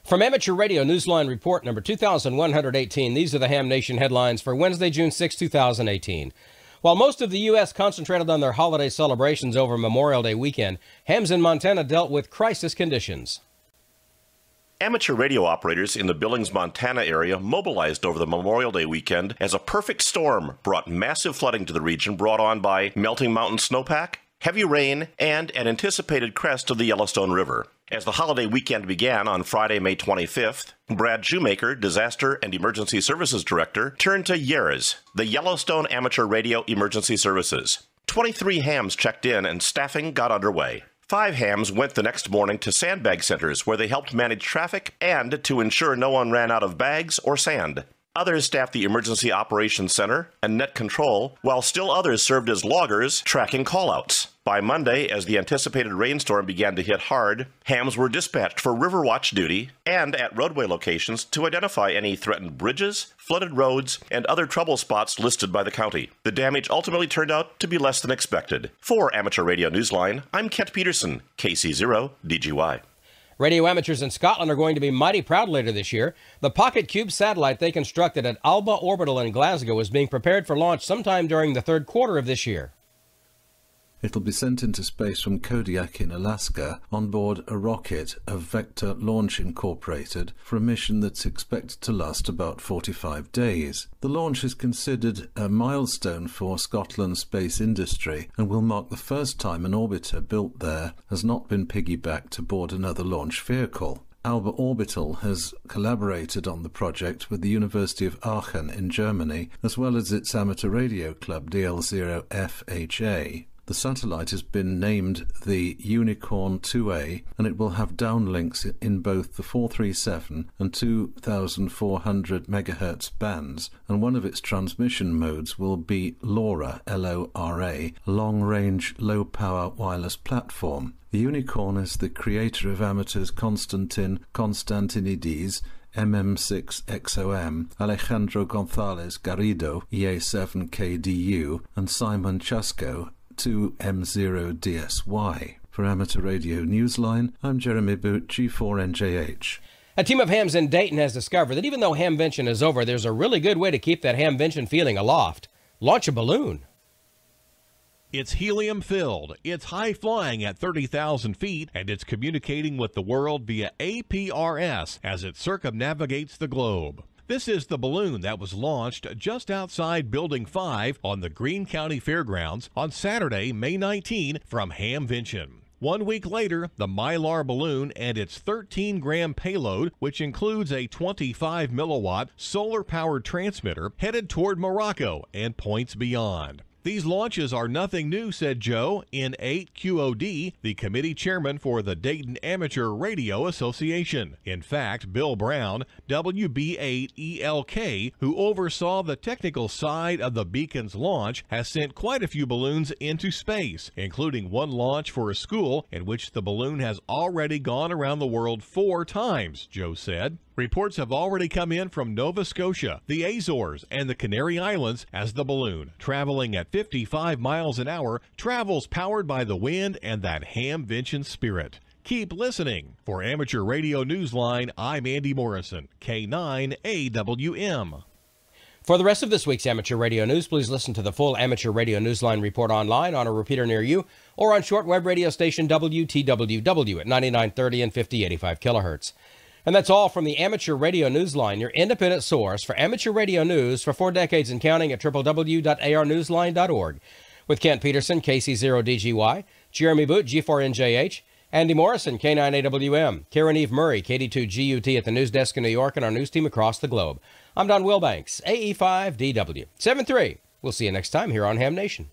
From Amateur Radio Newsline Report number 2118, these are the Ham Nation headlines for Wednesday, June 6, 2018. While most of the U.S. concentrated on their holiday celebrations over Memorial Day weekend, hams in Montana dealt with crisis conditions. Amateur radio operators in the Billings, Montana area mobilized over the Memorial Day weekend as a perfect storm brought massive flooding to the region brought on by melting mountain snowpack, heavy rain, and an anticipated crest of the Yellowstone River. As the holiday weekend began on Friday, May 25th, Brad Shoemaker, Disaster and Emergency Services Director, turned to YERS, the Yellowstone Amateur Radio Emergency Services. 23 hams checked in and staffing got underway. 5 hams went the next morning to sandbag centers where they helped manage traffic and to ensure no one ran out of bags or sand. Others staffed the Emergency Operations Center and Net Control, while still others served as loggers tracking callouts. By Monday, as the anticipated rainstorm began to hit hard, hams were dispatched for river watch duty and at roadway locations to identify any threatened bridges, flooded roads, and other trouble spots listed by the county. The damage ultimately turned out to be less than expected. For Amateur Radio Newsline, I'm Kent Peterson, KC0DGY. Radio amateurs in Scotland are going to be mighty proud later this year. The Pocket Cube satellite they constructed at Alba Orbital in Glasgow is being prepared for launch sometime during the third quarter of this year. It'll be sent into space from Kodiak in Alaska on board a rocket of Vector Launch Incorporated for a mission that's expected to last about 45 days. The launch is considered a milestone for Scotland's space industry and will mark the first time an orbiter built there has not been piggybacked aboard another launch vehicle. Alba Orbital has collaborated on the project with the University of Aachen in Germany, as well as its amateur radio club DL0FHA. The satellite has been named the Unicorn 2A, and it will have downlinks in both the 437 and 2400 MHz bands, and one of its transmission modes will be LoRa, L-O-R-A, Long-Range Low-Power Wireless Platform. The Unicorn is the creator of amateurs Konstantin Konstantinides, MM6XOM, Alejandro Gonzalez Garrido, EA7KDU, and Simon Chasco, 2M0DSY. For Amateur Radio Newsline, I'm Jeremy Boot, G4NJH. A team of hams in Dayton has discovered that even though hamvention is over, there's a really good way to keep that hamvention feeling aloft. Launch a balloon. It's helium-filled, it's high-flying at 30,000 feet, and it's communicating with the world via APRS as it circumnavigates the globe. This is the balloon that was launched just outside Building 5 on the Greene County Fairgrounds on Saturday, May 19, from Hamvention. 1 week later, the Mylar balloon and its 13-gram payload, which includes a 25-milliwatt solar-powered transmitter, headed toward Morocco and points beyond. These launches are nothing new, said Joe N8 QOD, the committee chairman for the Dayton Amateur Radio Association. In fact, Bill Brown, WB8ELK, who oversaw the technical side of the beacon's launch, has sent quite a few balloons into space, including one launch for a school in which the balloon has already gone around the world 4 times, Joe said. Reports have already come in from Nova Scotia, the Azores, and the Canary Islands as the balloon, traveling at 55 miles an hour, travels powered by the wind and that hamvention spirit. Keep listening. For Amateur Radio Newsline, I'm Andy Morrison, K9AWM. For the rest of this week's Amateur Radio News, please listen to the full Amateur Radio Newsline report online on a repeater near you or on shortwave radio station WTWW at 9930 and 5085 kilohertz. And that's all from the Amateur Radio Newsline, your independent source for amateur radio news for 4 decades and counting at www.arnewsline.org. With Kent Peterson, KC0DGY, Jeremy Boot, G4NJH, Andy Morrison, K9AWM, Karen Eve Murray, KD2GUT at the news desk in New York, and our news team across the globe. I'm Don Wilbanks, AE5DW. 7-3. We'll see you next time here on Ham Nation.